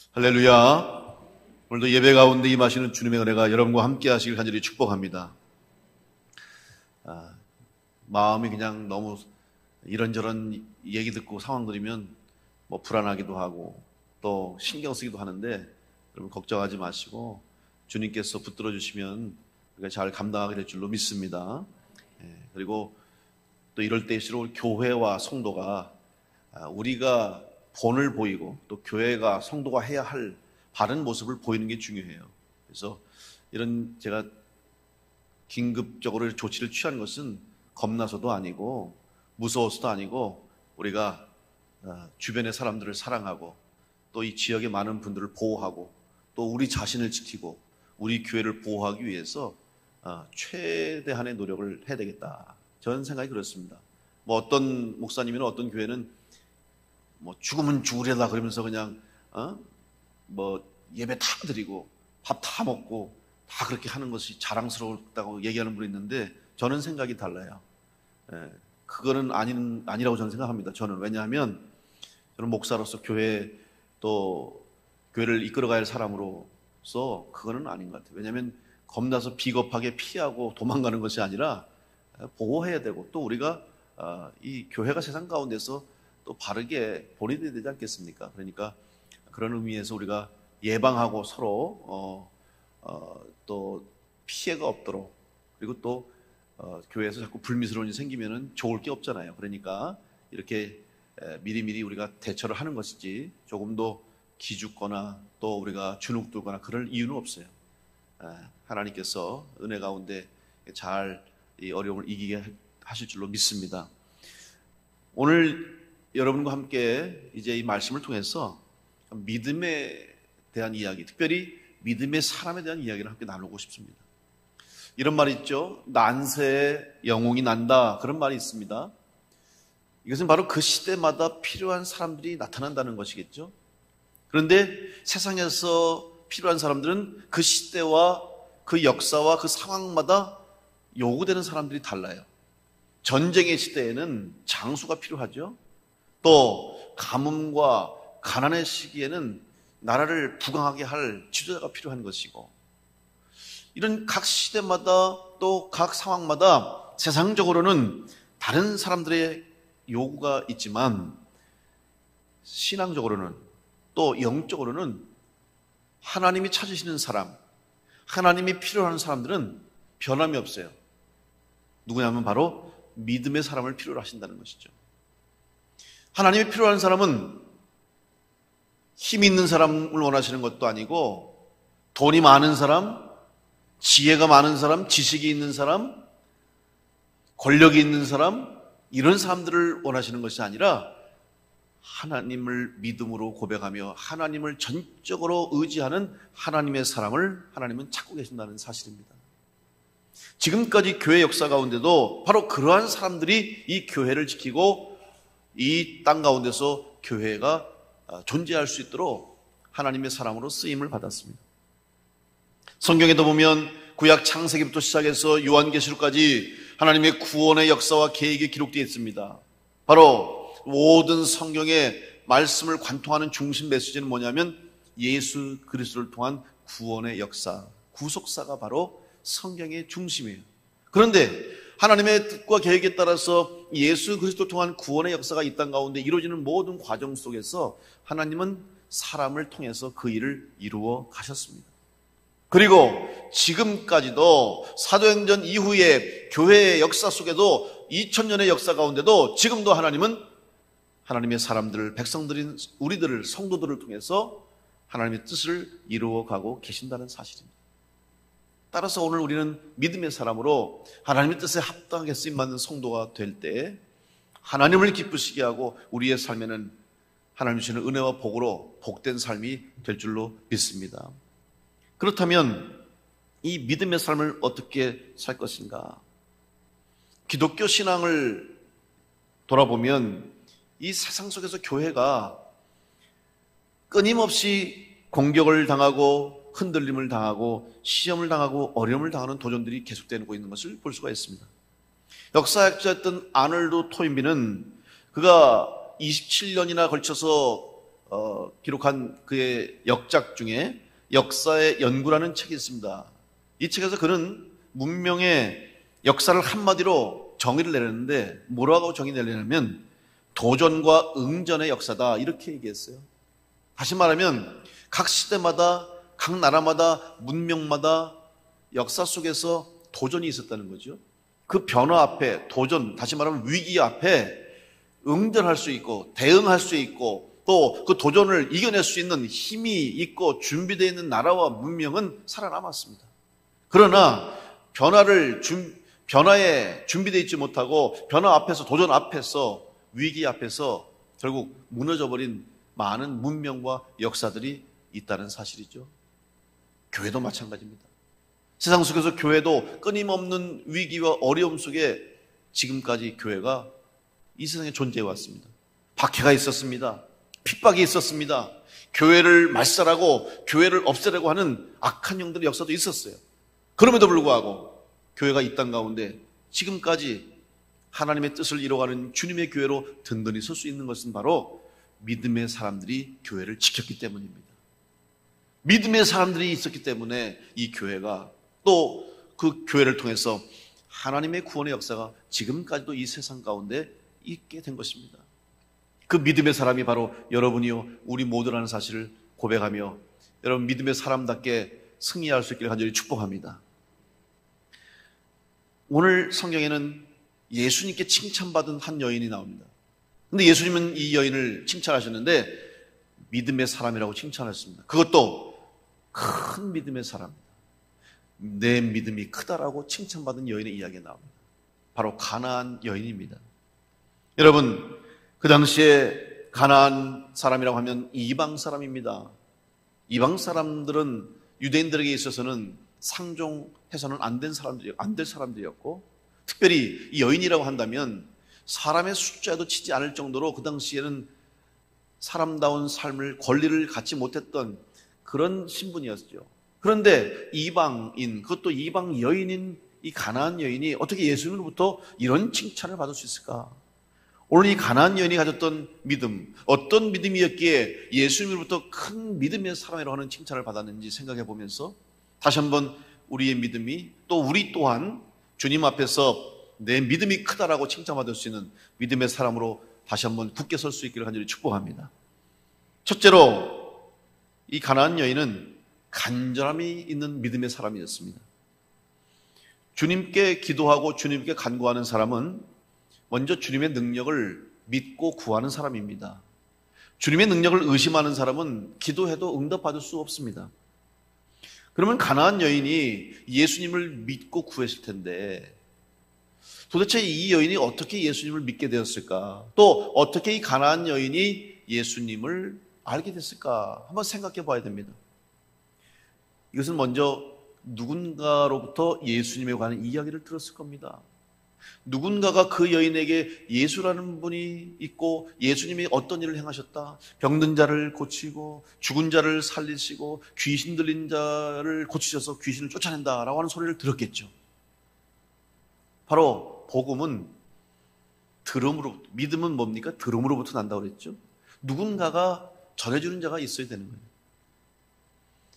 할렐루야. 오늘도 예배 가운데 임하시는 주님의 은혜가 여러분과 함께 하시길 간절히 축복합니다. 마음이 그냥 너무 이런저런 얘기 듣고 상황 들으면 불안하기도 하고 또 신경 쓰기도 하는데, 여러분 걱정하지 마시고 주님께서 붙들어 주시면 우리가 잘 감당하게 될 줄로 믿습니다. 그리고 또 이럴 때일수록 교회와 성도가 우리가 본을 보이고 또 교회가 성도가 해야 할 바른 모습을 보이는 게 중요해요. 그래서 이런 제가 긴급적으로 조치를 취한 것은 겁나서도 아니고 무서워서도 아니고, 우리가 주변의 사람들을 사랑하고 또 이 지역의 많은 분들을 보호하고 또 우리 자신을 지키고 우리 교회를 보호하기 위해서 최대한의 노력을 해야 되겠다, 저는 생각이 그렇습니다. 어떤 목사님이나 어떤 교회는 죽으면 죽으려다 그러면서 그냥 예배 다 드리고 밥 다 먹고 다 그렇게 하는 것이 자랑스럽다고 얘기하는 분이 있는데, 저는 생각이 달라요. 그거는 아니라고 저는 생각합니다. 왜냐하면 저는 목사로서 교회 또 교회를 이끌어가야 할 사람으로서 그거는 아닌 것 같아요. 왜냐하면 겁나서 비겁하게 피하고 도망가는 것이 아니라 보호해야 되고, 또 우리가 이 교회가 세상 가운데서 또 바르게 본이 되지 않겠습니까? 그러니까 그런 의미에서 우리가 예방하고 서로 또 피해가 없도록, 그리고 또 교회에서 자꾸 불미스러운 일이 생기면은 좋을 게 없잖아요. 그러니까 이렇게 미리미리 우리가 대처를 하는 것이지, 조금도 기죽거나 또 우리가 주눅들거나 그럴 이유는 없어요. 하나님께서 은혜 가운데 잘 이 어려움을 이기게 하실 줄로 믿습니다. 오늘 여러분과 함께 이제 이 말씀을 통해서 믿음에 대한 이야기, 특별히 믿음의 사람에 대한 이야기를 함께 나누고 싶습니다. 이런 말이 있죠. 난세에 영웅이 난다, 그런 말이 있습니다. 이것은 바로 그 시대마다 필요한 사람들이 나타난다는 것이겠죠. 그런데 세상에서 필요한 사람들은 그 시대와 그 역사와 그 상황마다 요구되는 사람들이 달라요. 전쟁의 시대에는 장수가 필요하죠. 또 가뭄과 가난의 시기에는 나라를 부강하게 할 지도자가 필요한 것이고, 이런 각 시대마다 또 각 상황마다 세상적으로는 다른 사람들의 요구가 있지만, 신앙적으로는 또 영적으로는 하나님이 찾으시는 사람, 하나님이 필요한 사람들은 변함이 없어요. 누구냐면 바로 믿음의 사람을 필요로 하신다는 것이죠. 하나님이 필요한 사람은 힘 있는 사람을 원하시는 것도 아니고, 돈이 많은 사람, 지혜가 많은 사람, 지식이 있는 사람, 권력이 있는 사람, 이런 사람들을 원하시는 것이 아니라 하나님을 믿음으로 고백하며 하나님을 전적으로 의지하는 하나님의 사람을 하나님은 찾고 계신다는 사실입니다. 지금까지 교회 역사 가운데도 바로 그러한 사람들이 이 교회를 지키고 이 땅 가운데서 교회가 존재할 수 있도록 하나님의 사람으로 쓰임을 받았습니다. 성경에도 보면 구약 창세기부터 시작해서 요한계시록까지 하나님의 구원의 역사와 계획이 기록되어 있습니다. 바로 모든 성경의 말씀을 관통하는 중심 메시지는 뭐냐면 예수 그리스도를 통한 구원의 역사, 구속사가 바로 성경의 중심이에요. 그런데 하나님의 뜻과 계획에 따라서 예수 그리스도를 통한 구원의 역사가 이 땅 가운데 이루어지는 모든 과정 속에서 하나님은 사람을 통해서 그 일을 이루어 가셨습니다. 그리고 지금까지도 사도행전 이후에 교회의 역사 속에도 2000년의 역사 가운데도 지금도 하나님은 하나님의 사람들, 백성들인 우리들을, 성도들을 통해서 하나님의 뜻을 이루어가고 계신다는 사실입니다. 따라서 오늘 우리는 믿음의 사람으로 하나님의 뜻에 합당하게 쓰임받는 성도가 될 때 하나님을 기쁘시게 하고 우리의 삶에는 하나님 주시는 은혜와 복으로 복된 삶이 될 줄로 믿습니다. 그렇다면 이 믿음의 삶을 어떻게 살 것인가? 기독교 신앙을 돌아보면 이 세상 속에서 교회가 끊임없이 공격을 당하고 흔들림을 당하고 시험을 당하고 어려움을 당하는 도전들이 계속되고 있는 것을 볼 수가 있습니다. 역사학자였던 아놀드 토인비는 그가 27년이나 걸쳐서 기록한 그의 역작 중에 역사의 연구라는 책이 있습니다. 이 책에서 그는 문명의 역사를 한마디로 정의를 내렸는데 뭐라고 정의 내려냐면 도전과 응전의 역사다 이렇게 얘기했어요. 다시 말하면 각 시대마다 각 나라마다 문명마다 역사 속에서 도전이 있었다는 거죠. 그 변화 앞에 도전, 다시 말하면 위기 앞에 응전할 수 있고 대응할 수 있고 또 그 도전을 이겨낼 수 있는 힘이 있고 준비되어 있는 나라와 문명은 살아남았습니다. 그러나 변화에 준비되어 있지 못하고 변화 앞에서 도전 앞에서 위기 앞에서 결국 무너져버린 많은 문명과 역사들이 있다는 사실이죠. 교회도 마찬가지입니다. 세상 속에서 교회도 끊임없는 위기와 어려움 속에 지금까지 교회가 이 세상에 존재해 왔습니다. 박해가 있었습니다. 핍박이 있었습니다. 교회를 말살하고 교회를 없애려고 하는 악한 영들의 역사도 있었어요. 그럼에도 불구하고 교회가 이 땅 가운데 지금까지 하나님의 뜻을 이뤄가는 주님의 교회로 든든히 설 수 있는 것은 바로 믿음의 사람들이 교회를 지켰기 때문입니다. 믿음의 사람들이 있었기 때문에 이 교회가 또 그 교회를 통해서 하나님의 구원의 역사가 지금까지도 이 세상 가운데 있게 된 것입니다. 그 믿음의 사람이 바로 여러분이요 우리 모두라는 사실을 고백하며 여러분 믿음의 사람답게 승리할 수 있기를 간절히 축복합니다. 오늘 성경에는 예수님께 칭찬받은 한 여인이 나옵니다. 근데 예수님은 이 여인을 칭찬하셨는데 믿음의 사람이라고 칭찬하셨습니다. 그것도 큰 믿음의 사람입니다. 내 믿음이 크다라고 칭찬받은 여인의 이야기가 나옵니다. 바로 가나안 여인입니다. 여러분 그 당시에 가나안 사람이라고 하면 이방 사람입니다. 이방 사람들은 유대인들에게 있어서는 상종해서는 안 될 사람들이었고 특별히 이 여인이라고 한다면 사람의 숫자에도 치지 않을 정도로 그 당시에는 사람다운 삶을 권리를 갖지 못했던 그런 신분이었죠. 그런데 이방인, 그것도 이방 여인인 이 가나안 여인이 어떻게 예수님으로부터 이런 칭찬을 받을 수 있을까? 오늘 이 가나안 여인이 가졌던 믿음, 어떤 믿음이었기에 예수님으로부터 큰 믿음의 사람이라고 하는 칭찬을 받았는지 생각해 보면서 다시 한번 우리의 믿음이 또 우리 또한 주님 앞에서 내 믿음이 크다라고 칭찬받을 수 있는 믿음의 사람으로 다시 한번 굳게 설 수 있기를 간절히 축복합니다. 첫째로 이 가나안 여인은 간절함이 있는 믿음의 사람이었습니다. 주님께 기도하고 주님께 간구하는 사람은 먼저 주님의 능력을 믿고 구하는 사람입니다. 주님의 능력을 의심하는 사람은 기도해도 응답받을 수 없습니다. 그러면 가나안 여인이 예수님을 믿고 구했을 텐데 도대체 이 여인이 어떻게 예수님을 믿게 되었을까? 또 어떻게 이 가나안 여인이 예수님을 알게 됐을까? 한번 생각해 봐야 됩니다. 이것은 먼저 누군가로부터 예수님에 관한 이야기를 들었을 겁니다. 누군가가 그 여인에게 예수라는 분이 있고 예수님이 어떤 일을 행하셨다. 병든 자를 고치고 죽은 자를 살리시고 귀신 들린 자를 고치셔서 귀신을 쫓아낸다라고 하는 소리를 들었겠죠. 바로 복음은 들음으로부터, 믿음은 뭡니까? 들음으로부터 난다고 그랬죠. 누군가가 전해주는 자가 있어야 되는 거예요.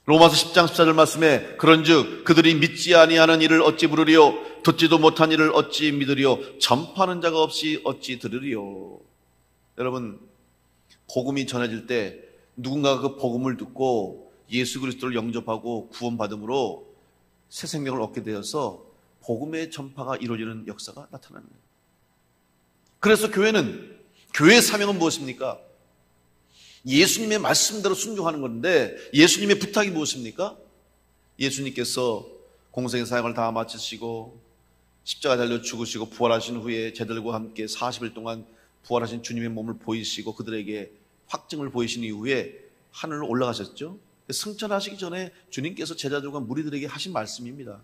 로마서 10장 14절 말씀에 그런즉 그들이 믿지 아니하는 일을 어찌 부르리요 듣지도 못한 일을 어찌 믿으리요 전파하는 자가 없이 어찌 들으리요. 여러분 복음이 전해질 때 누군가가 그 복음을 듣고 예수 그리스도를 영접하고 구원받음으로 새 생명을 얻게 되어서 복음의 전파가 이루어지는 역사가 나타나는 거예요. 그래서 교회의 사명은 무엇입니까? 예수님의 말씀대로 순종하는 건데 예수님의 부탁이 무엇입니까? 예수님께서 공생의 사역을 다 마치시고 십자가 달려 죽으시고 부활하신 후에 제자들과 함께 40일 동안 부활하신 주님의 몸을 보이시고 그들에게 확증을 보이신 이후에 하늘로 올라가셨죠. 승천하시기 전에 주님께서 제자들과 무리들에게 하신 말씀입니다.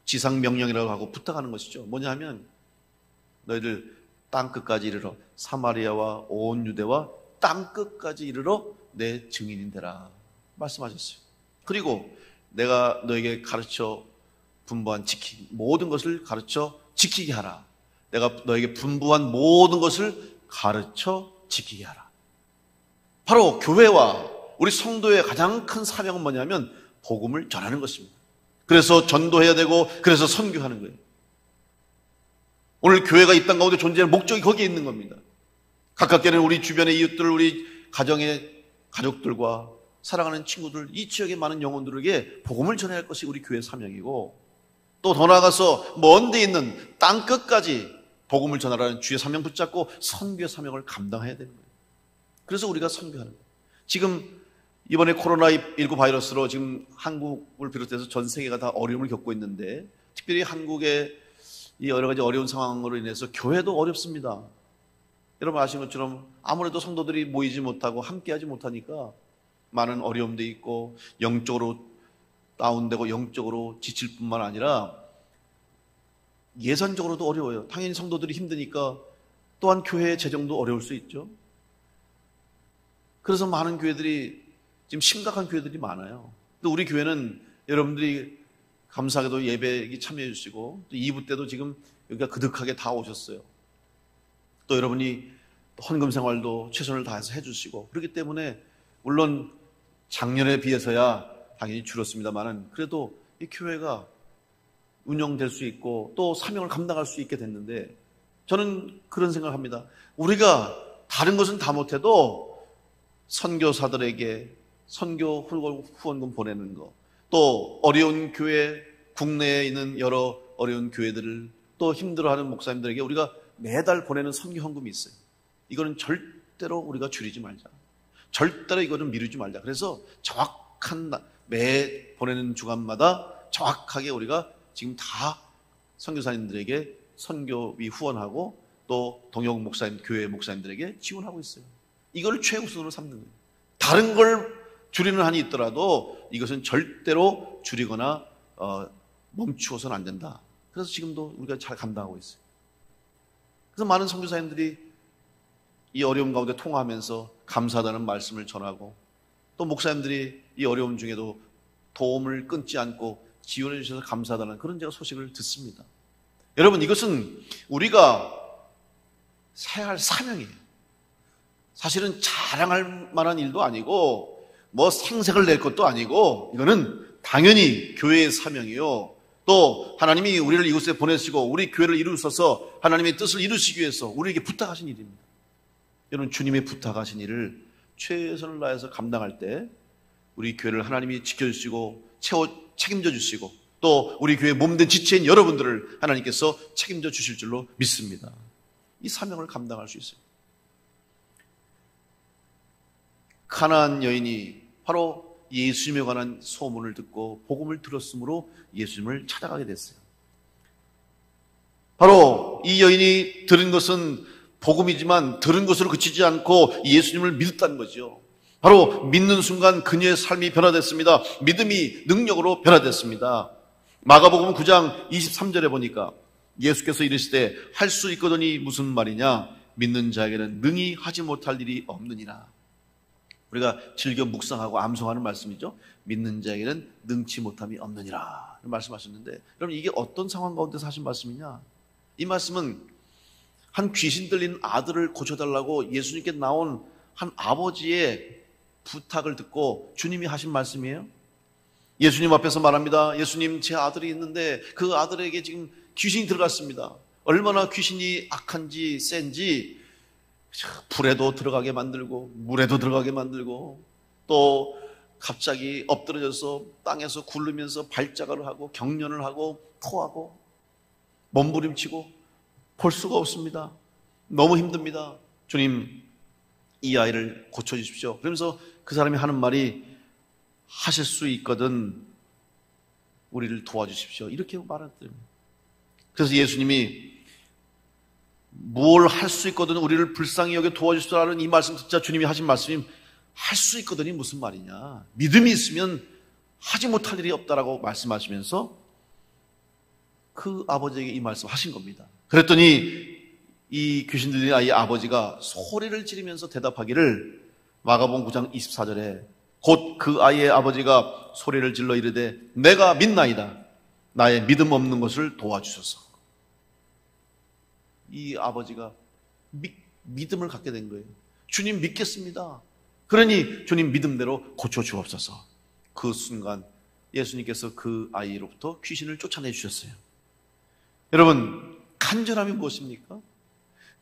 지상명령이라고 하고 부탁하는 것이죠. 뭐냐 하면 너희들 땅끝까지 이르러 사마리아와 온 유대와 땅끝까지 이르러 내 증인이 되라 말씀하셨어요. 그리고 내가 너에게 가르쳐 분부한 모든 것을 가르쳐 지키게 하라. 내가 너에게 분부한 모든 것을 가르쳐 지키게 하라. 바로 교회와 우리 성도의 가장 큰 사명은 뭐냐면 복음을 전하는 것입니다. 그래서 전도해야 되고 그래서 선교하는 거예요. 오늘 교회가 이 땅 가운데 존재하는 목적이 거기에 있는 겁니다. 가깝게는 우리 주변의 이웃들, 우리 가정의 가족들과 사랑하는 친구들, 이 지역의 많은 영혼들에게 복음을 전해야 할 것이 우리 교회의 사명이고, 또 더 나아가서 먼 데 있는 땅 끝까지 복음을 전하라는 주의 사명 붙잡고 선교의 사명을 감당해야 되는 거예요. 그래서 우리가 선교하는 거예요. 지금 이번에 코로나19 바이러스로 지금 한국을 비롯해서 전 세계가 다 어려움을 겪고 있는데, 특별히 한국의 이 여러 가지 어려운 상황으로 인해서 교회도 어렵습니다. 여러분 아시는 것처럼 아무래도 성도들이 모이지 못하고 함께하지 못하니까 많은 어려움도 있고 영적으로 다운되고 영적으로 지칠 뿐만 아니라 예산적으로도 어려워요. 당연히 성도들이 힘드니까 또한 교회의 재정도 어려울 수 있죠. 그래서 많은 교회들이 지금 심각한 교회들이 많아요. 또 우리 교회는 여러분들이 감사하게도 예배에 참여해 주시고 또 2부 때도 지금 여기가 그득하게 다 오셨어요. 또 여러분이 헌금 생활도 최선을 다해서 해주시고 그렇기 때문에 물론 작년에 비해서야 당연히 줄었습니다만은 그래도 이 교회가 운영될 수 있고 또 사명을 감당할 수 있게 됐는데, 저는 그런 생각을 합니다. 우리가 다른 것은 다 못해도 선교사들에게 선교 후원금 보내는 거, 또 어려운 교회, 국내에 있는 여러 어려운 교회들을 또 힘들어하는 목사님들에게 우리가 매달 보내는 선교 헌금이 있어요. 이거는 절대로 우리가 줄이지 말자. 절대로 이거는 미루지 말자. 그래서 정확한 매 보내는 주간마다 정확하게 우리가 지금 다 선교사님들에게 선교비 후원하고 또 동역 목사님, 교회 목사님들에게 지원하고 있어요. 이걸 최우선으로 삼는 거예요. 다른 걸 줄이는 한이 있더라도 이것은 절대로 줄이거나 멈추어서는 안 된다. 그래서 지금도 우리가 잘 감당하고 있어요. 그래서 많은 선교사님들이 이 어려움 가운데 통화하면서 감사하다는 말씀을 전하고, 또 목사님들이 이 어려움 중에도 도움을 끊지 않고 지원해 주셔서 감사하다는 그런 제가 소식을 듣습니다. 여러분, 이것은 우리가 해야 할 사명이에요. 사실은 자랑할 만한 일도 아니고 뭐 생색을 낼 것도 아니고, 이거는 당연히 교회의 사명이요, 또 하나님이 우리를 이곳에 보내시고 우리 교회를 이루셔서 하나님의 뜻을 이루시기 위해서 우리에게 부탁하신 일입니다. 여러분, 주님의 부탁하신 일을 최선을 다해서 감당할 때 우리 교회를 하나님이 지켜주시고 책임져 주시고 또 우리 교회 몸된 지체인 여러분들을 하나님께서 책임져 주실 줄로 믿습니다. 이 사명을 감당할 수 있어요. 가나안 여인이 바로 예수님에 관한 소문을 듣고 복음을 들었으므로 예수님을 찾아가게 됐어요. 바로 이 여인이 들은 것은 복음이지만 들은 것으로 그치지 않고 예수님을 믿었다는 거죠. 바로 믿는 순간 그녀의 삶이 변화됐습니다. 믿음이 능력으로 변화됐습니다. 마가복음 9장 23절에 보니까 예수께서 이르시되 할 수 있거든이 무슨 말이냐, 믿는 자에게는 능히 하지 못할 일이 없느니라. 우리가 즐겨 묵상하고 암송하는 말씀이죠. 믿는 자에게는 능치 못함이 없느니라 말씀하셨는데, 여러분 이게 어떤 상황 가운데서 하신 말씀이냐? 이 말씀은 한 귀신 들린 아들을 고쳐달라고 예수님께 나온 한 아버지의 부탁을 듣고 주님이 하신 말씀이에요. 예수님 앞에서 말합니다. 예수님, 제 아들이 있는데 그 아들에게 지금 귀신이 들어갔습니다. 얼마나 귀신이 악한지 센지 불에도 들어가게 만들고 물에도 들어가게 만들고 또 갑자기 엎드려져서 땅에서 굴르면서 발작을 하고 경련을 하고 토하고 몸부림치고 볼 수가 없습니다. 너무 힘듭니다. 주님, 이 아이를 고쳐주십시오. 그러면서 그 사람이 하는 말이 하실 수 있거든 우리를 도와주십시오. 이렇게 말했더니, 그래서 예수님이 뭘 할 수 있거든 우리를 불쌍히 여겨 도와주십시오라는 이 말씀 듣자 주님이 하신 말씀이 할 수 있거든이 무슨 말이냐, 믿음이 있으면 하지 못할 일이 없다라고 말씀하시면서 그 아버지에게 이 말씀 하신 겁니다. 그랬더니 이 귀신 들린 아이의 아버지가 소리를 지르면서 대답하기를 마가복음 9장 24절에 곧 그 아이의 아버지가 소리를 질러 이르되 내가 믿나이다. 나의 믿음 없는 것을 도와주소서. 이 아버지가 믿음을 갖게 된 거예요. 주님 믿겠습니다. 그러니 주님 믿음대로 고쳐주옵소서. 그 순간 예수님께서 그 아이로부터 귀신을 쫓아내 주셨어요. 여러분, 간절함이 무엇입니까?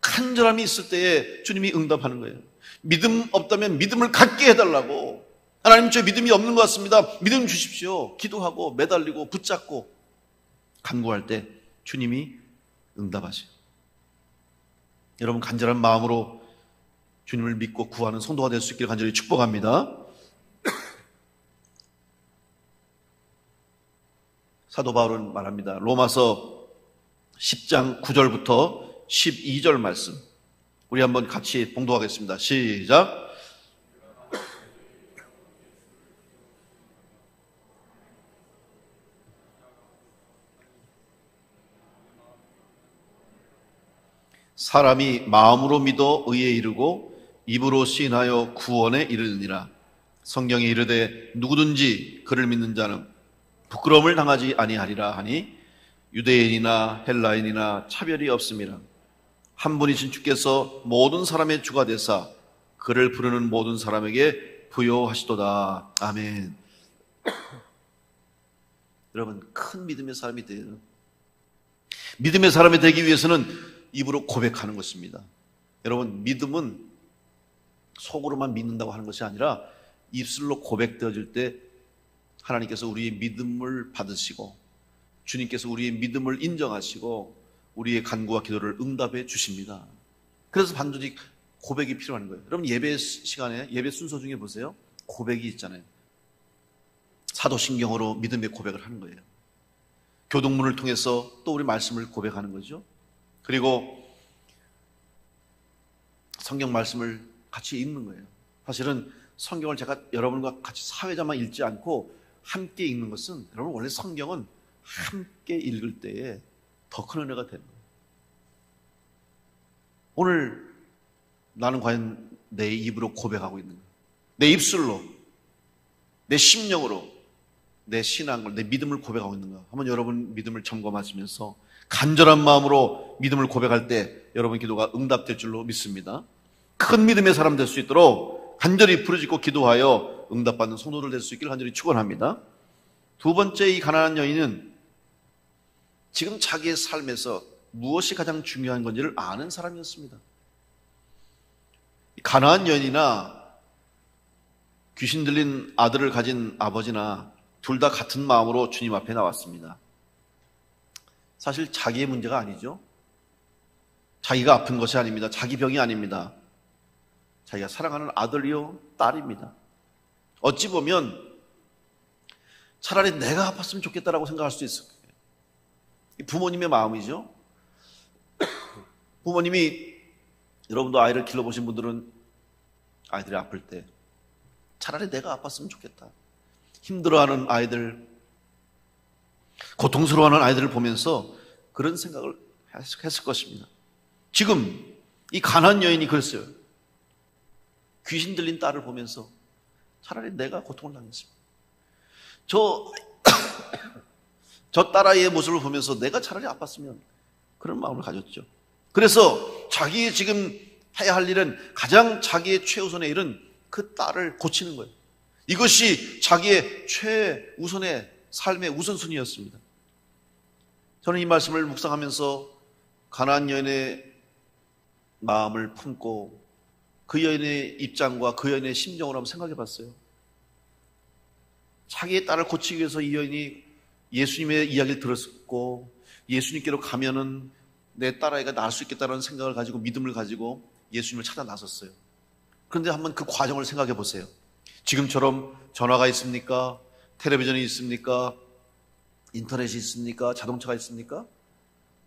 간절함이 있을 때에 주님이 응답하는 거예요. 믿음 없다면 믿음을 갖게 해달라고. 하나님, 저 믿음이 없는 것 같습니다. 믿음 주십시오. 기도하고 매달리고 붙잡고 간구할 때 주님이 응답하세요. 여러분, 간절한 마음으로 주님을 믿고 구하는 성도가 될 수 있기를 간절히 축복합니다. 사도 바울은 말합니다. 로마서 10장 9절부터 12절 말씀, 우리 한번 같이 봉독하겠습니다. 시작. 사람이 마음으로 믿어 의에 이르고 입으로 시인하여 구원에 이르느니라. 성경에 이르되 누구든지 그를 믿는 자는 부끄러움을 당하지 아니하리라 하니 유대인이나 헬라인이나 차별이 없음이라. 한 분이신 주께서 모든 사람의 주가 되사 그를 부르는 모든 사람에게 부요하시도다. 아멘. 여러분, 큰 믿음의 사람이 돼요. 믿음의 사람이 되기 위해서는 입으로 고백하는 것입니다. 여러분, 믿음은 속으로만 믿는다고 하는 것이 아니라 입술로 고백되어질 때 하나님께서 우리의 믿음을 받으시고 주님께서 우리의 믿음을 인정하시고 우리의 간구와 기도를 응답해 주십니다. 그래서 반드시 고백이 필요한 거예요. 여러분, 예배 시간에, 예배 순서 중에 보세요. 고백이 있잖아요. 사도신경으로 믿음의 고백을 하는 거예요. 교동문을 통해서 또 우리 말씀을 고백하는 거죠. 그리고 성경 말씀을 같이 읽는 거예요. 사실은 성경을 제가 여러분과 같이 사회자만 읽지 않고 함께 읽는 것은, 여러분, 원래 성경은 함께 읽을 때에 더 큰 은혜가 되는 거예요. 오늘 나는 과연 내 입으로 고백하고 있는가? 내 입술로, 내 심령으로, 내 신앙을, 내 믿음을 고백하고 있는가? 한번 여러분 믿음을 점검하시면서 간절한 마음으로 믿음을 고백할 때 여러분 기도가 응답될 줄로 믿습니다. 큰 믿음의 사람 될 수 있도록 간절히 부르짖고 기도하여 응답받는 성도들 될 수 있기를 간절히 축원합니다. 두 번째, 이 가난한 여인은 지금 자기의 삶에서 무엇이 가장 중요한 건지를 아는 사람이었습니다. 가난한 여인이나 귀신 들린 아들을 가진 아버지나 둘 다 같은 마음으로 주님 앞에 나왔습니다. 사실 자기의 문제가 아니죠. 자기가 아픈 것이 아닙니다. 자기 병이 아닙니다. 자기가 사랑하는 아들이요 딸입니다. 어찌 보면 차라리 내가 아팠으면 좋겠다라고 생각할 수 있을 거예요. 부모님의 마음이죠. 부모님이, 여러분도 아이를 길러보신 분들은 아이들이 아플 때 차라리 내가 아팠으면 좋겠다, 힘들어하는 아이들, 고통스러워하는 아이들을 보면서 그런 생각을 했을 것입니다. 지금 이 가난한 여인이 그랬어요. 귀신 들린 딸을 보면서 차라리 내가 고통을 당했습니다. 저 딸아이의 모습을 보면서 내가 차라리 아팠으면, 그런 마음을 가졌죠. 그래서 자기의 지금 해야 할 일은, 가장 자기의 최우선의 일은 그 딸을 고치는 거예요. 이것이 자기의 최우선의 삶의 우선순위였습니다. 저는 이 말씀을 묵상하면서 가난한 여인의 마음을 품고 그 여인의 입장과 그 여인의 심정을 한번 생각해 봤어요. 자기의 딸을 고치기 위해서 이 여인이 예수님의 이야기를 들었고, 예수님께로 가면은 내 딸아이가 나을 수 있겠다는 생각을 가지고, 믿음을 가지고 예수님을 찾아 나섰어요. 그런데 한번 그 과정을 생각해 보세요. 지금처럼 전화가 있습니까? 텔레비전이 있습니까? 인터넷이 있습니까? 자동차가 있습니까?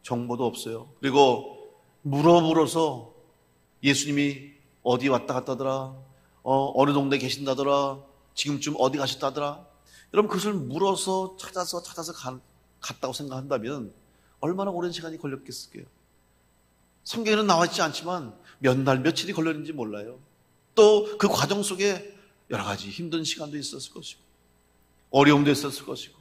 정보도 없어요. 그리고 물어서 예수님이 어디 왔다 갔다 하더라, 어느 동네에 계신다더라, 지금쯤 어디 가셨다더라. 여러분, 그것을 물어서 찾아서 갔다고 생각한다면 얼마나 오랜 시간이 걸렸겠어요. 성경에는 나와 있지 않지만 몇 날 며칠이 걸렸는지 몰라요. 또 그 과정 속에 여러 가지 힘든 시간도 있었을 것이고 어려움도 있었을 것이고,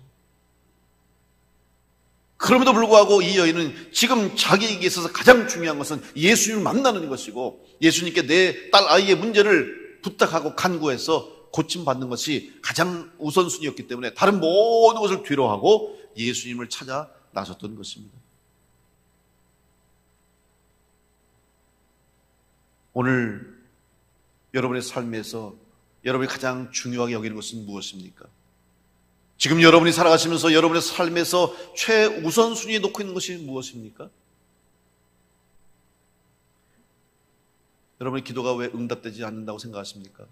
그럼에도 불구하고 이 여인은 지금 자기에게 있어서 가장 중요한 것은 예수님을 만나는 것이고, 예수님께 내 딸 아이의 문제를 주님을 부탁하고 간구해서 고침받는 것이 가장 우선순위였기 때문에 다른 모든 것을 뒤로하고 예수님을 찾아 나섰던 것입니다. 오늘 여러분의 삶에서 여러분이 가장 중요하게 여기는 것은 무엇입니까? 지금 여러분이 살아가시면서 여러분의 삶에서 최우선순위에 놓고 있는 것이 무엇입니까? 여러분의 기도가 왜 응답되지 않는다고 생각하십니까?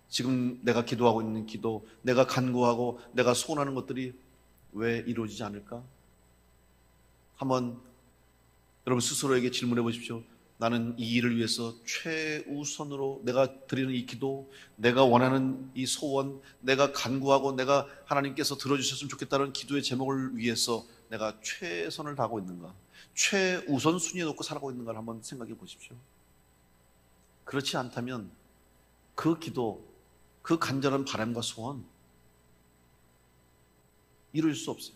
지금 내가 기도하고 있는 기도, 내가 간구하고 내가 소원하는 것들이 왜 이루어지지 않을까? 한번 여러분 스스로에게 질문해 보십시오. 나는 이 일을 위해서 최우선으로 내가 드리는 이 기도, 내가 원하는 이 소원, 내가 간구하고 내가 하나님께서 들어주셨으면 좋겠다는 기도의 제목을 위해서 내가 최선을 다하고 있는가? 최우선순위에 놓고 살아가고 있는가를 한번 생각해 보십시오. 그렇지 않다면 그 기도, 그 간절한 바람과 소원 이룰 수 없어요.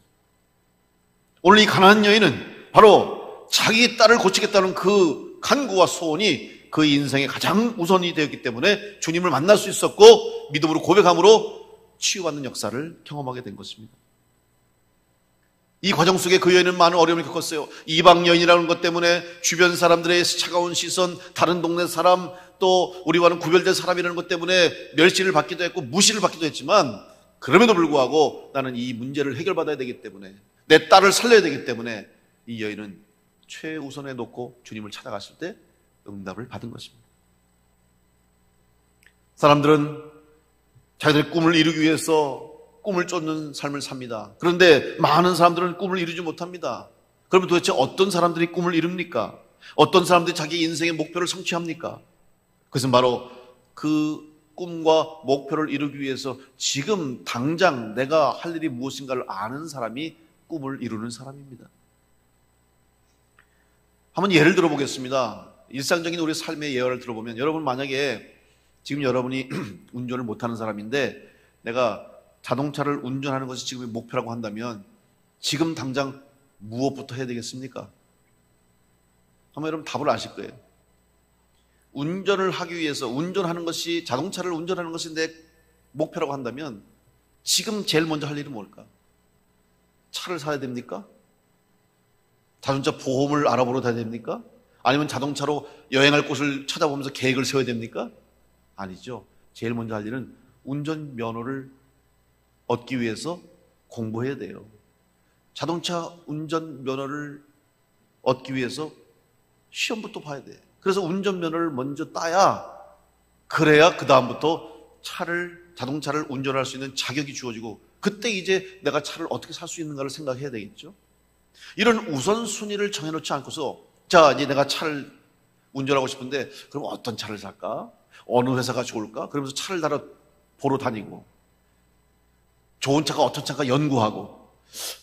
오늘 이 가난한 여인은 바로 자기 딸을 고치겠다는 그 간구와 소원이 그 인생의 가장 우선이 되었기 때문에 주님을 만날 수 있었고 믿음으로 고백함으로 치유받는 역사를 경험하게 된 것입니다. 이 과정 속에 그 여인은 많은 어려움을 겪었어요. 이방 여인이라는 것 때문에 주변 사람들의 차가운 시선, 다른 동네 사람, 또 우리와는 구별된 사람이라는 것 때문에 멸시를 받기도 했고 무시를 받기도 했지만 그럼에도 불구하고 나는 이 문제를 해결받아야 되기 때문에 내 딸을 살려야 되기 때문에 이 여인은 최우선에 놓고 주님을 찾아갔을 때 응답을 받은 것입니다. 사람들은 자기들의 꿈을 이루기 위해서 꿈을 쫓는 삶을 삽니다. 그런데 많은 사람들은 꿈을 이루지 못합니다. 그러면 도대체 어떤 사람들이 꿈을 이룹니까? 어떤 사람들이 자기 인생의 목표를 성취합니까? 그것은 바로 그 꿈과 목표를 이루기 위해서 지금 당장 내가 할 일이 무엇인가를 아는 사람이 꿈을 이루는 사람입니다. 한번 예를 들어보겠습니다. 일상적인 우리 삶의 예화를 들어보면 여러분 만약에 지금 여러분이 운전을 못하는 사람인데 내가 자동차를 운전하는 것이 지금의 목표라고 한다면 지금 당장 무엇부터 해야 되겠습니까? 아마 여러분 답을 아실 거예요. 운전을 하기 위해서 운전하는 것이 자동차를 운전하는 것이 내 목표라고 한다면 지금 제일 먼저 할 일은 뭘까? 차를 사야 됩니까? 자동차 보험을 알아보러 다녀야 됩니까? 아니면 자동차로 여행할 곳을 찾아보면서 계획을 세워야 됩니까? 아니죠. 제일 먼저 할 일은 운전면허를 얻기 위해서 공부해야 돼요. 자동차 운전면허를 얻기 위해서 시험부터 봐야 돼. 그래서 운전면허를 먼저 따야 그래야 그 다음부터 자동차를 운전할 수 있는 자격이 주어지고 그때 이제 내가 차를 어떻게 살 수 있는가를 생각해야 되겠죠. 이런 우선순위를 정해놓지 않고서 자 이제 내가 차를 운전하고 싶은데 그럼 어떤 차를 살까? 어느 회사가 좋을까? 그러면서 차를 보러 다니고 좋은 차가 어떤 차가 연구하고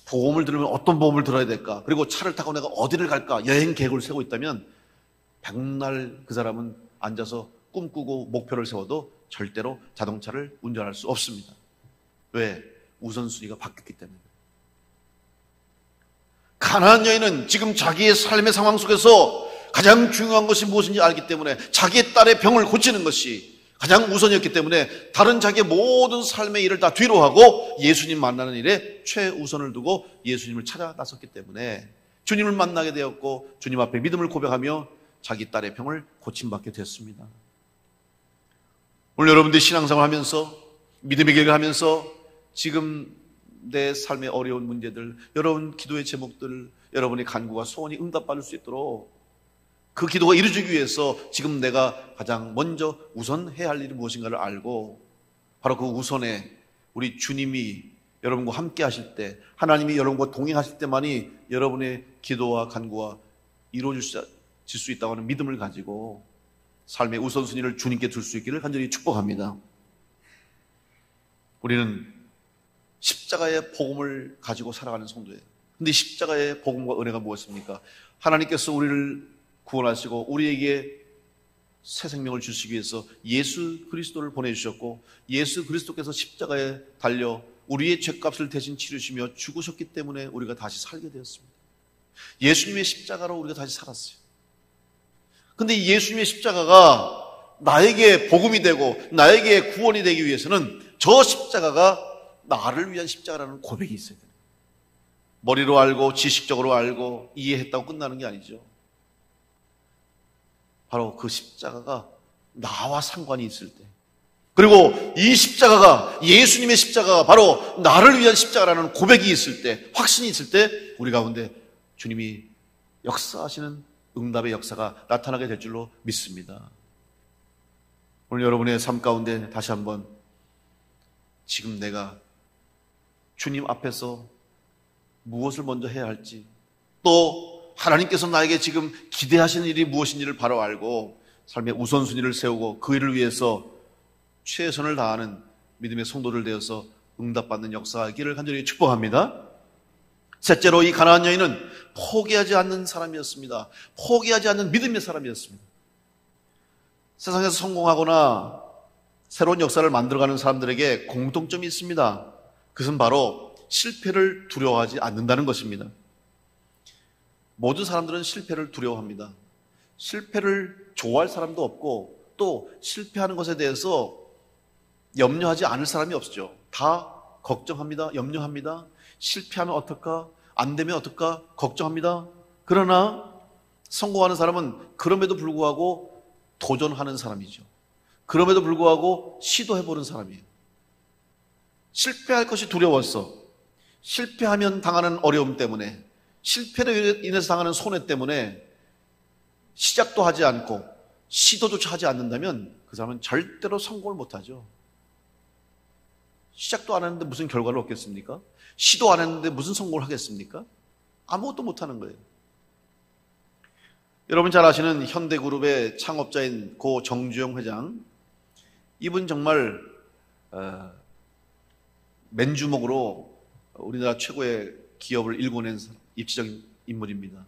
보험을 들으면 어떤 보험을 들어야 될까? 그리고 차를 타고 내가 어디를 갈까? 여행 계획을 세우고 있다면 백날 그 사람은 앉아서 꿈꾸고 목표를 세워도 절대로 자동차를 운전할 수 없습니다. 왜? 우선순위가 바뀌었기 때문에. 가난한 여인은 지금 자기의 삶의 상황 속에서 가장 중요한 것이 무엇인지 알기 때문에 자기의 딸의 병을 고치는 것이 가장 우선이었기 때문에 다른 자기의 모든 삶의 일을 다 뒤로 하고 예수님 만나는 일에 최우선을 두고 예수님을 찾아 나섰기 때문에 주님을 만나게 되었고 주님 앞에 믿음을 고백하며 자기 딸의 병을 고침받게 됐습니다. 오늘 여러분들이 신앙생활 하면서 믿음의 길을 하면서 지금 내 삶의 어려운 문제들, 여러분 기도의 제목들, 여러분의 간구와 소원이 응답받을 수 있도록 그 기도가 이루어지기 위해서 지금 내가 가장 먼저 우선해야 할 일이 무엇인가를 알고 바로 그 우선에 우리 주님이 여러분과 함께 하실 때 하나님이 여러분과 동행하실 때만이 여러분의 기도와 간구가 이루어질 수 있다고 하는 믿음을 가지고 삶의 우선순위를 주님께 둘 수 있기를 간절히 축복합니다. 우리는 십자가의 복음을 가지고 살아가는 성도예요. 근데 십자가의 복음과 은혜가 무엇입니까? 하나님께서 우리를 구원하시고 우리에게 새 생명을 주시기 위해서 예수 그리스도를 보내주셨고 예수 그리스도께서 십자가에 달려 우리의 죄값을 대신 치르시며 죽으셨기 때문에 우리가 다시 살게 되었습니다. 예수님의 십자가로 우리가 다시 살았어요. 근데 예수님의 십자가가 나에게 복음이 되고 나에게 구원이 되기 위해서는 저 십자가가 나를 위한 십자가라는 고백이 있어야 돼요. 머리로 알고 지식적으로 알고 이해했다고 끝나는 게 아니죠. 바로 그 십자가가 나와 상관이 있을 때, 그리고 이 십자가가, 예수님의 십자가가 바로 나를 위한 십자가라는 고백이 있을 때, 확신이 있을 때 우리 가운데 주님이 역사하시는 응답의 역사가 나타나게 될 줄로 믿습니다. 오늘 여러분의 삶 가운데 다시 한번 지금 내가 주님 앞에서 무엇을 먼저 해야 할지, 또 하나님께서 나에게 지금 기대하시는 일이 무엇인지를 바로 알고 삶의 우선순위를 세우고 그 일을 위해서 최선을 다하는 믿음의 성도들 되어서 응답받는 역사하기를 간절히 축복합니다. 셋째로, 이 가나안 여인은 포기하지 않는 사람이었습니다. 포기하지 않는 믿음의 사람이었습니다. 세상에서 성공하거나 새로운 역사를 만들어가는 사람들에게 공통점이 있습니다. 그것은 바로 실패를 두려워하지 않는다는 것입니다. 모든 사람들은 실패를 두려워합니다. 실패를 좋아할 사람도 없고 또 실패하는 것에 대해서 염려하지 않을 사람이 없죠. 다 걱정합니다. 염려합니다. 실패하면 어떨까? 안 되면 어떨까? 걱정합니다. 그러나 성공하는 사람은 그럼에도 불구하고 도전하는 사람이죠. 그럼에도 불구하고 시도해보는 사람이에요. 실패할 것이 두려웠어. 실패하면 당하는 어려움 때문에, 실패로 인해서 당하는 손해 때문에 시작도 하지 않고 시도조차 하지 않는다면 그 사람은 절대로 성공을 못하죠. 시작도 안 했는데 무슨 결과를 얻겠습니까? 시도 안 했는데 무슨 성공을 하겠습니까? 아무것도 못하는 거예요. 여러분 잘 아시는 현대그룹의 창업자인 고 정주영 회장, 이분 정말 맨주먹으로 우리나라 최고의 기업을 일궈낸 입지적인 인물입니다.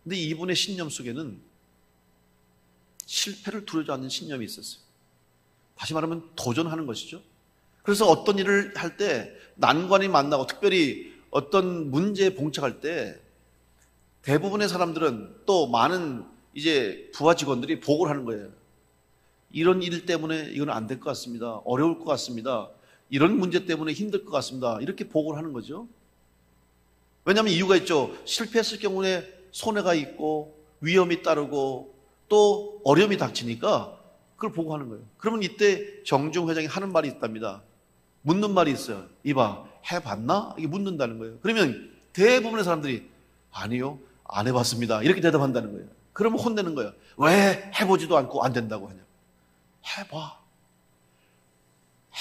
근데 이분의 신념 속에는 실패를 두려워하지 않는 신념이 있었어요. 다시 말하면 도전하는 것이죠. 그래서 어떤 일을 할 때 난관이 만나고 특별히 어떤 문제에 봉착할 때 대부분의 사람들은, 또 많은 이제 부하 직원들이 보고를 하는 거예요. 이런 일 때문에 이건 안 될 것 같습니다. 어려울 것 같습니다. 이런 문제 때문에 힘들 것 같습니다. 이렇게 보고를 하는 거죠. 왜냐하면 이유가 있죠. 실패했을 경우에 손해가 있고 위험이 따르고 또 어려움이 닥치니까 그걸 보고하는 거예요. 그러면 이때 정중 회장이 하는 말이 있답니다. 묻는 말이 있어요. 이봐, 해봤나? 이게 묻는다는 거예요. 그러면 대부분의 사람들이 아니요, 안 해봤습니다. 이렇게 대답한다는 거예요. 그러면 혼내는 거예요. 왜 해보지도 않고 안 된다고 하냐? 해봐.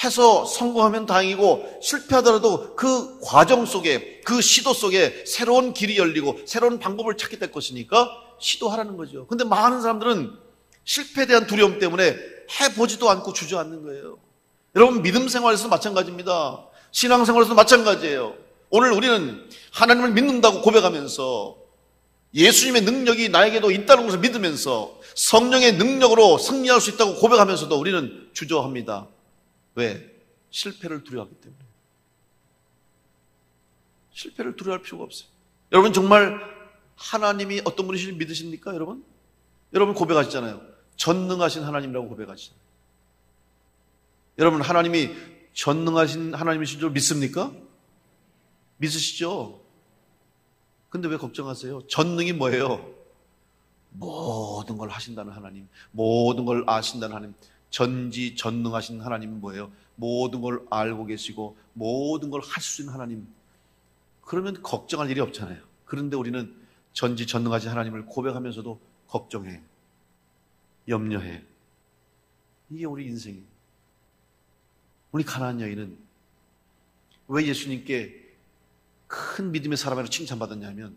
해서 성공하면 다행이고 실패하더라도 그 과정 속에, 그 시도 속에 새로운 길이 열리고 새로운 방법을 찾게 될 것이니까 시도하라는 거죠. 근데 많은 사람들은 실패에 대한 두려움 때문에 해보지도 않고 주저앉는 거예요. 여러분, 믿음 생활에서도 마찬가지입니다. 신앙 생활에서도 마찬가지예요. 오늘 우리는 하나님을 믿는다고 고백하면서 예수님의 능력이 나에게도 있다는 것을 믿으면서 성령의 능력으로 승리할 수 있다고 고백하면서도 우리는 주저합니다. 왜? 실패를 두려워하기 때문에. 실패를 두려워할 필요가 없어요. 여러분, 정말 하나님이 어떤 분이신지 믿으십니까, 여러분? 여러분 고백하시잖아요. 전능하신 하나님이라고 고백하시잖아요. 여러분, 하나님이 전능하신 하나님이신 줄 믿습니까? 믿으시죠? 근데 왜 걱정하세요? 전능이 뭐예요? 모든 걸 하신다는 하나님, 모든 걸 아신다는 하나님. 전지전능하신 하나님은 뭐예요? 모든 걸 알고 계시고 모든 걸 할 수 있는 하나님. 그러면 걱정할 일이 없잖아요. 그런데 우리는 전지전능하신 하나님을 고백하면서도 걱정해, 염려해. 이게 우리 인생이에요. 우리 가나안 여인은 왜 예수님께 큰 믿음의 사람으로 칭찬받았냐면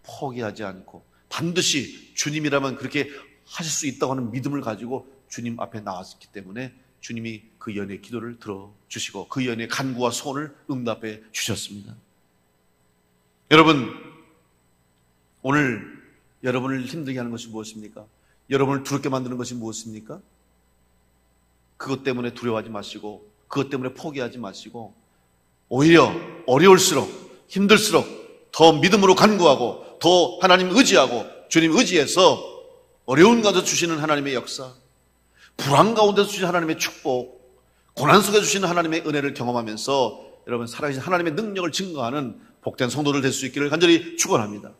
포기하지 않고 반드시 주님이라면 그렇게 하실 수 있다고 하는 믿음을 가지고 주님 앞에 나왔기 때문에 주님이 그 연의 기도를 들어주시고 그 연의 간구와 소원을 응답해 주셨습니다. 여러분, 오늘 여러분을 힘들게 하는 것이 무엇입니까? 여러분을 두렵게 만드는 것이 무엇입니까? 그것 때문에 두려워하지 마시고 그것 때문에 포기하지 마시고 오히려 어려울수록 힘들수록 더 믿음으로 간구하고 더 하나님 의지하고 주님 의지해서 어려운 가운데 주시는 하나님의 역사, 불안 가운데서 주신 하나님의 축복, 고난 속에 주신 하나님의 은혜를 경험하면서 여러분 살아계신 하나님의 능력을 증거하는 복된 성도들 될 수 있기를 간절히 축원합니다.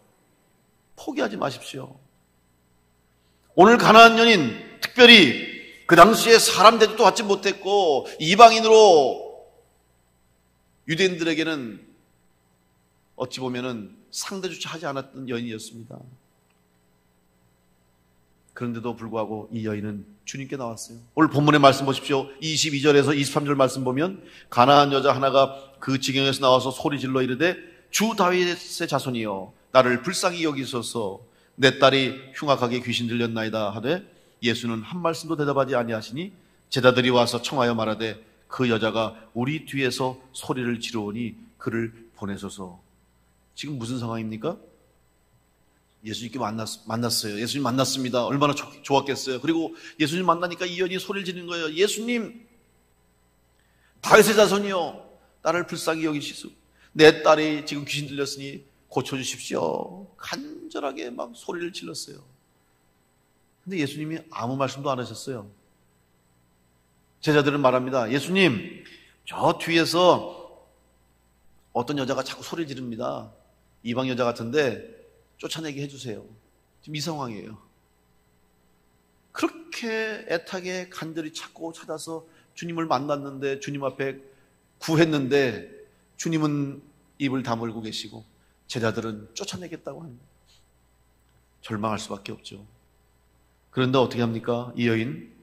포기하지 마십시오. 오늘 가나안 여인, 특별히 그 당시에 사람 대접도 받지 못했고 이방인으로 유대인들에게는 어찌 보면은 상대조차 하지 않았던 여인이었습니다. 그런데도 불구하고 이 여인은 주님께 나왔어요. 오늘 본문의 말씀 보십시오. 22절에서 23절 말씀 보면 가나안 여자 하나가 그 지경에서 나와서 소리질러 이르되 주 다윗의 자손이여 나를 불쌍히 여기소서 내 딸이 흉악하게 귀신 들렸나이다 하되 예수는 한 말씀도 대답하지 아니하시니 제자들이 와서 청하여 말하되 그 여자가 우리 뒤에서 소리를 지르오니 그를 보내소서. 지금 무슨 상황입니까? 예수님께 만났어요. 예수님 만났습니다. 얼마나 좋았겠어요. 그리고 예수님 만나니까 이 여인이 소리를 지르는 거예요. 예수님, 다윗의 자손이요 나를 불쌍히 여기시소. 내 딸이 지금 귀신 들렸으니 고쳐주십시오. 간절하게 막 소리를 질렀어요. 근데 예수님이 아무 말씀도 안 하셨어요. 제자들은 말합니다. 예수님, 저 뒤에서 어떤 여자가 자꾸 소리 지릅니다. 이방 여자 같은데 쫓아내게 해주세요. 지금 이 상황이에요. 그렇게 애타게 간절히 찾고 찾아서 주님을 만났는데 주님 앞에 구했는데 주님은 입을 다물고 계시고 제자들은 쫓아내겠다고 합니다. 절망할 수밖에 없죠. 그런데 어떻게 합니까? 이 여인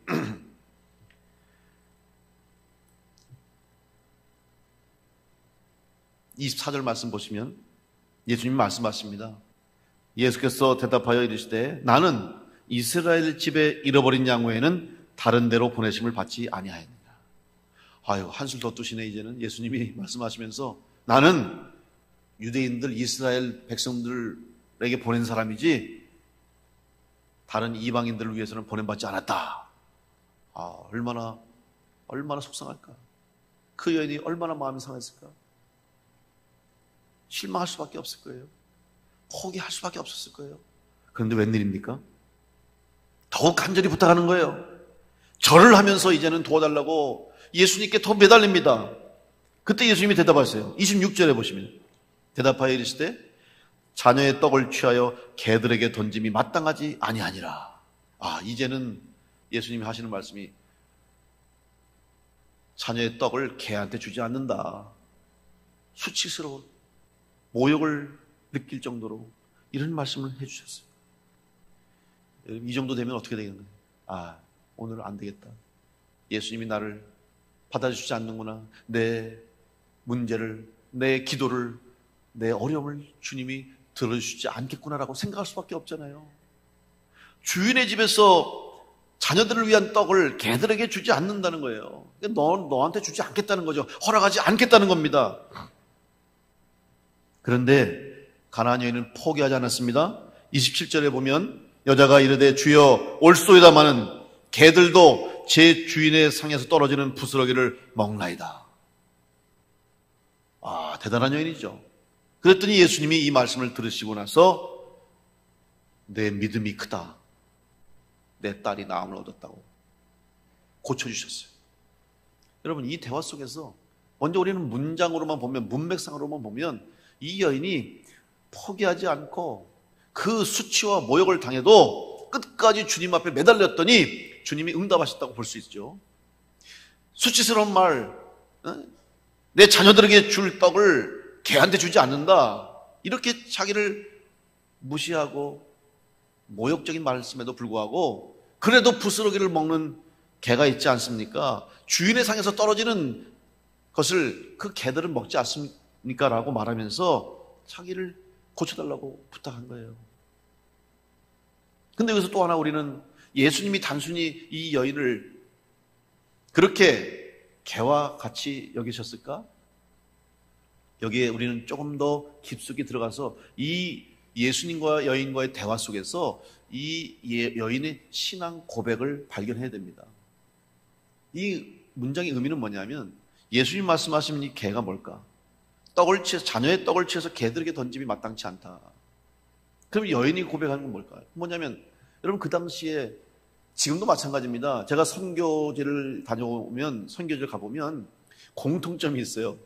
24절 말씀 보시면 예수님 말씀하십니다. 예수께서 대답하여 이르시되 나는 이스라엘 집에 잃어버린 양 외에는 다른 데로 보내심을 받지 아니하였느냐. 아유, 한술 더 뜨시네. 이제는 예수님이 말씀하시면서 나는 유대인들 이스라엘 백성들에게 보낸 사람이지 다른 이방인들을 위해서는 보낸받지 않았다. 아, 얼마나 속상할까. 그 여인이 얼마나 마음이 상했을까. 실망할 수밖에 없을 거예요. 포기할 수밖에 없었을 거예요. 그런데 웬일입니까? 더욱 간절히 부탁하는 거예요. 절을 하면서 이제는 도와달라고 예수님께 더 매달립니다. 그때 예수님이 대답하세요. 26절에 보시면 대답하여 이르시되 자녀의 떡을 취하여 개들에게 던짐이 마땅하지 아니하니라. 아, 이제는 예수님이 하시는 말씀이 자녀의 떡을 개한테 주지 않는다. 수치스러운 모욕을 느낄 정도로 이런 말씀을 해주셨어요. 이 정도 되면 어떻게 되겠나요? 아, 오늘 안 되겠다. 예수님이 나를 받아주지 않는구나. 내 문제를, 내 기도를, 내 어려움을 주님이 들어주지 않겠구나라고 생각할 수밖에 없잖아요. 주인의 집에서 자녀들을 위한 떡을 개들에게 주지 않는다는 거예요. 너한테 주지 않겠다는 거죠. 허락하지 않겠다는 겁니다. 그런데 가나안 여인은 포기하지 않았습니다. 27절에 보면 여자가 이르되 주여 올소이다마는 개들도 제 주인의 상에서 떨어지는 부스러기를 먹나이다. 아, 대단한 여인이죠. 그랬더니 예수님이 이 말씀을 들으시고 나서 내 믿음이 크다. 내 딸이 나음을 얻었다고 고쳐주셨어요. 여러분, 이 대화 속에서 먼저 우리는 문장으로만 보면, 문맥상으로만 보면 이 여인이 포기하지 않고 그 수치와 모욕을 당해도 끝까지 주님 앞에 매달렸더니 주님이 응답하셨다고 볼 수 있죠. 수치스러운 말, 내 자녀들에게 줄 떡을 개한테 주지 않는다. 이렇게 자기를 무시하고 모욕적인 말씀에도 불구하고 그래도 부스러기를 먹는 개가 있지 않습니까? 주인의 상에서 떨어지는 것을 그 개들은 먹지 않습니까? 라고 말하면서 자기를 고쳐달라고 부탁한 거예요. 근데 여기서 또 하나 우리는 예수님이 단순히 이 여인을 그렇게 개와 같이 여기셨을까? 여기에 우리는 조금 더 깊숙이 들어가서 이 예수님과 여인과의 대화 속에서 이 여인의 신앙 고백을 발견해야 됩니다. 이 문장의 의미는 뭐냐면 예수님 말씀하시는 이 개가 뭘까? 자녀의 떡을 취해서 개들에게 던짐이 마땅치 않다. 그럼 여인이 고백하는 건 뭘까요? 뭐냐면 여러분 그 당시에 지금도 마찬가지입니다. 제가 선교지를 다녀오면, 선교지를 가보면 공통점이 있어요.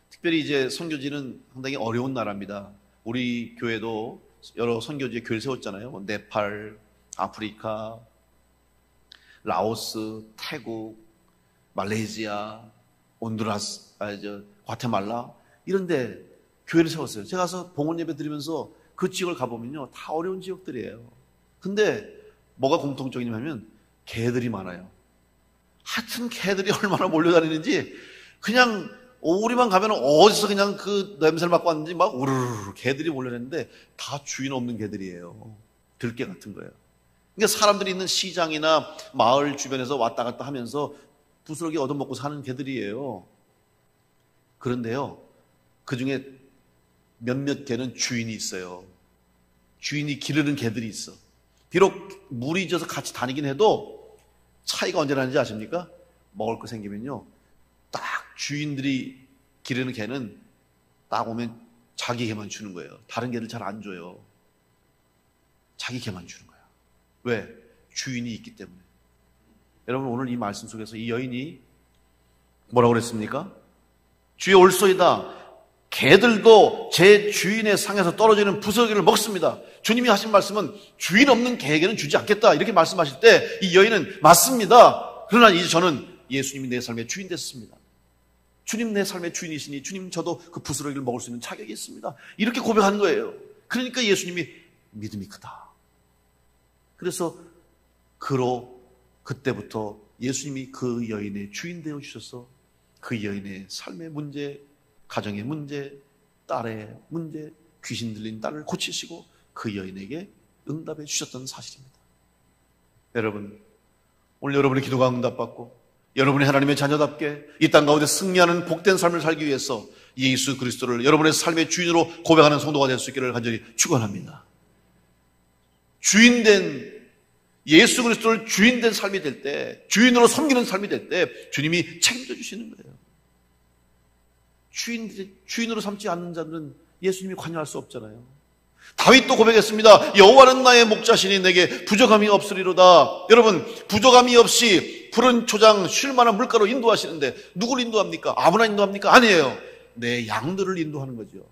특별히 이제 선교지는 상당히 어려운 나라입니다. 우리 교회도 여러 선교지에 교회를 세웠잖아요. 네팔, 아프리카, 라오스, 태국, 말레이시아, 온두라스, 과테말라 이런 데 교회를 세웠어요. 제가 가서 봉헌 예배 드리면서 그 지역을 가보면요, 다 어려운 지역들이에요. 근데 뭐가 공통적이냐면 개들이 많아요. 하여튼 개들이 얼마나 몰려다니는지 그냥 우리만 가면 어디서 그냥 그 냄새를 맡고 왔는지 막 우르르 개들이 몰려다니는데 다 주인 없는 개들이에요. 들개 같은 거예요. 그러니까 사람들이 있는 시장이나 마을 주변에서 왔다 갔다 하면서 부스러기 얻어먹고 사는 개들이에요. 그런데요, 그 중에 몇몇 개는 주인이 있어요. 주인이 기르는 개들이 있어. 비록 물이 져서 같이 다니긴 해도 차이가 언제 나는지 아십니까? 먹을 거 생기면요, 딱 주인들이 기르는 개는 딱 오면 자기 개만 주는 거예요. 다른 개를 잘 안 줘요. 자기 개만 주는 거예요. 왜? 주인이 있기 때문에. 여러분, 오늘 이 말씀 속에서 이 여인이 뭐라고 그랬습니까? 주여 올소이다. 개들도 제 주인의 상에서 떨어지는 부스러기를 먹습니다. 주님이 하신 말씀은 주인 없는 개에게는 주지 않겠다, 이렇게 말씀하실 때 이 여인은 맞습니다. 그러나 이제 저는 예수님이 내 삶의 주인 됐습니다. 주님 내 삶의 주인이시니 주님 저도 그 부스러기를 먹을 수 있는 자격이 있습니다. 이렇게 고백하는 거예요. 그러니까 예수님이 믿음이 크다. 그래서 그때부터 예수님이 그 여인의 주인 되어 주셔서 그 여인의 삶의 문제, 가정의 문제, 딸의 문제, 귀신 들린 딸을 고치시고 그 여인에게 응답해 주셨던 사실입니다. 여러분, 오늘 여러분의 기도가 응답받고 여러분이 하나님의 자녀답게 이 땅 가운데 승리하는 복된 삶을 살기 위해서 예수 그리스도를 여러분의 삶의 주인으로 고백하는 성도가 될 수 있기를 간절히 축원합니다. 주인된 예수 그리스도를 주인된 삶이 될 때, 주인으로 섬기는 삶이 될 때 주님이 책임져 주시는 거예요. 주인으로 삼지 않는 자들은 예수님이 관여할 수 없잖아요. 다윗도 고백했습니다. 여호와는 나의 목자시니 내게 부족함이 없으리로다. 여러분, 부족함이 없이 푸른 초장 쉴 만한 물가로 인도하시는데 누구를 인도합니까? 아무나 인도합니까? 아니에요. 내 양들을 인도하는 거죠.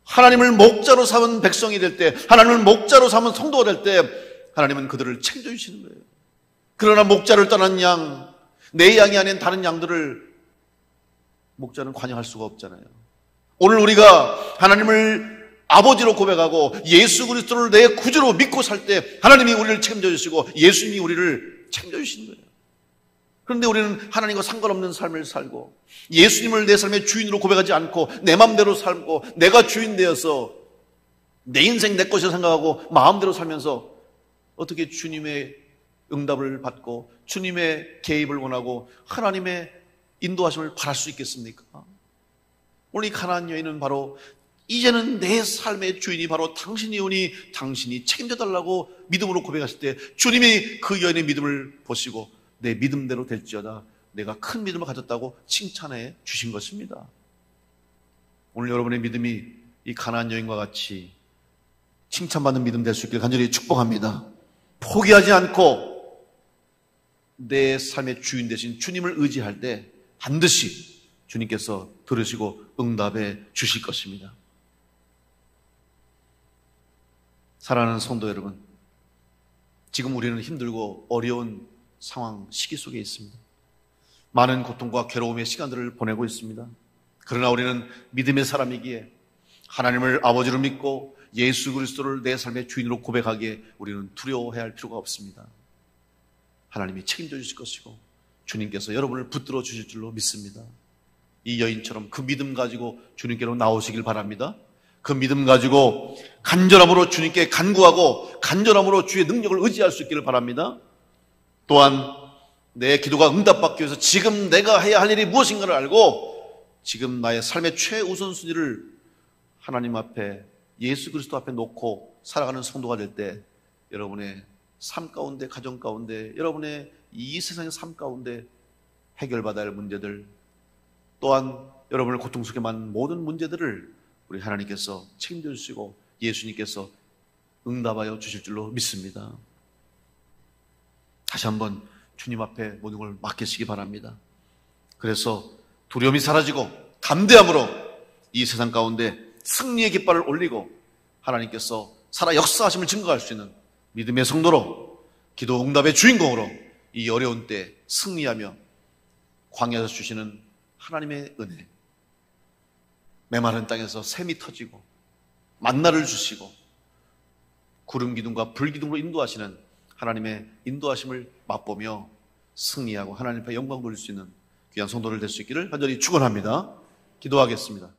하나님을 목자로 삼은 백성이 될 때, 하나님을 목자로 삼은 성도가 될 때 하나님은 그들을 책임져 주시는 거예요. 그러나 목자를 떠난 양, 내 양이 아닌 다른 양들을 목자는 관여할 수가 없잖아요. 오늘 우리가 하나님을 아버지로 고백하고 예수 그리스도를 내 구주로 믿고 살 때 하나님이 우리를 책임져 주시고 예수님이 우리를 책임져 주시는 거예요. 그런데 우리는 하나님과 상관없는 삶을 살고 예수님을 내 삶의 주인으로 고백하지 않고 내 마음대로 살고 내가 주인 되어서 내 인생 내 것이라 생각하고 마음대로 살면서 어떻게 주님의 응답을 받고 주님의 개입을 원하고 하나님의 인도하심을 바랄 수 있겠습니까? 오늘 이 가나안 여인은 바로 이제는 내 삶의 주인이 바로 당신이오니 당신이 책임져 달라고 믿음으로 고백하실 때 주님이 그 여인의 믿음을 보시고 내 믿음대로 될지어다 내가 큰 믿음을 가졌다고 칭찬해 주신 것입니다. 오늘 여러분의 믿음이 이 가나안 여인과 같이 칭찬받는 믿음 될 수 있기를 간절히 축복합니다. 포기하지 않고 내 삶의 주인 되신 주님을 의지할 때 반드시 주님께서 들으시고 응답해 주실 것입니다. 사랑하는 성도 여러분, 지금 우리는 힘들고 어려운 상황, 시기 속에 있습니다. 많은 고통과 괴로움의 시간들을 보내고 있습니다. 그러나 우리는 믿음의 사람이기에 하나님을 아버지로 믿고 예수 그리스도를 내 삶의 주인으로 고백하기에 우리는 두려워해야 할 필요가 없습니다. 하나님이 책임져 주실 것이고 주님께서 여러분을 붙들어 주실 줄로 믿습니다. 이 여인처럼 그 믿음 가지고 주님께로 나오시길 바랍니다. 그 믿음 가지고 간절함으로 주님께 간구하고 간절함으로 주의 능력을 의지할 수 있기를 바랍니다. 또한 내 기도가 응답받기 위해서 지금 내가 해야 할 일이 무엇인가를 알고 지금 나의 삶의 최우선순위를 하나님 앞에 예수 그리스도 앞에 놓고 살아가는 성도가 될 때 여러분의 삶 가운데, 가정 가운데, 여러분의 이 세상의 삶 가운데 해결받아야 할 문제들, 또한 여러분을 고통 속에 만든 모든 문제들을 우리 하나님께서 책임져 주시고 예수님께서 응답하여 주실 줄로 믿습니다. 다시 한번 주님 앞에 모든 걸 맡기시기 바랍니다. 그래서 두려움이 사라지고 담대함으로 이 세상 가운데 승리의 깃발을 올리고 하나님께서 살아 역사하심을 증거할 수 있는 믿음의 성도로, 기도 응답의 주인공으로 이 어려운 때 승리하며 광야에서 주시는 하나님의 은혜, 메마른 땅에서 샘이 터지고 만나를 주시고 구름 기둥과 불 기둥으로 인도하시는 하나님의 인도하심을 맛보며 승리하고 하나님 앞에 영광 돌릴 수 있는 귀한 성도를 될 수 있기를 간절히 축원합니다. 기도하겠습니다.